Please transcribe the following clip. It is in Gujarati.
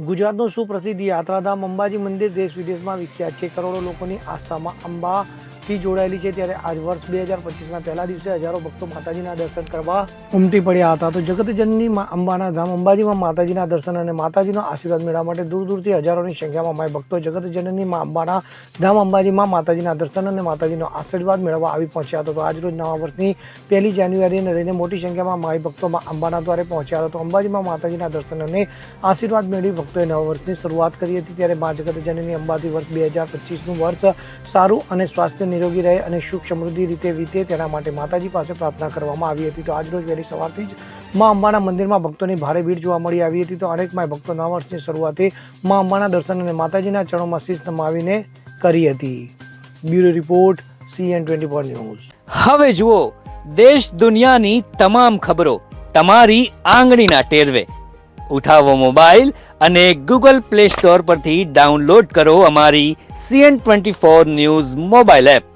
ગુજરાતનું સુપ્રસિદ્ધ યાત્રાધામ અંબાજી મંદિર દેશ વિદેશમાં વિખ્યાત છે. કરોડો લોકોની આસ્થામાં અંબાથી જોડાયેલી છે. ત્યારે આજ વર્ષ 2025ના પહેલા દિવસે હજારો ભક્તો માતાજીના દર્શન કરવા ઉમટી પડ્યા હતા. તો જગતજનની અંબાના ધામ અંબાજીમાં માતાજીના દર્શન અને માતાજીનો આશીર્વાદ મેળવવા માટે દૂર દૂરથી હજારોની સંખ્યામાં માય ભક્તો જગતજનની અંબાના ધામ અંબાજીમાં માતાજીના દર્શન અને માતાજીનો આશીર્વાદ મેળવવા આવી પહોંચ્યા હતા. તો આજરોજ નવા વર્ષની 1 જાન્યુઆરીને લઈને મોટી સંખ્યામાં માય ભક્તો અંબાના દ્વારે પહોંચ્યા હતા. તો અંબાજીમાં માતાજીના દર્શન અને આશીર્વાદ મેળવી ભક્તોએ નવા વર્ષની શરૂઆત કરી હતી. ત્યારે મા જગતજનની અંબાથી વર્ષ 2025નું વર્ષ સારું અને સ્વાસ્થ્ય નિરોગી રહે અને સુખ સમૃદ્ધિ રીતે વીતે તેના માટે માતાજી પાસે પ્રાર્થના કરવામાં આવી હતી. તો આજરોજ વહેલી સવારથી જ મા અંબાના મંદિરમાં ભક્તોની ભારે ભીડ જોવા મળી આવી હતી. તો અનેક માય ભક્તો નવા વર્ષની શરૂઆતે મા અંબાના દર્શન અને માતાજીના ચરણોમાં શીશ નમાવીને કરી હતી. Bureau report CN24 news. હવે જુઓ દેશ દુનિયાની તમામ ખબરો તમારી આંગળીના ટેરવે. ઉઠાવો મોબાઈલ અને Google Play Store પરથી ડાઉનલોડ કરો અમારી CN24 ન્યૂઝ મોબાઈલ એપ.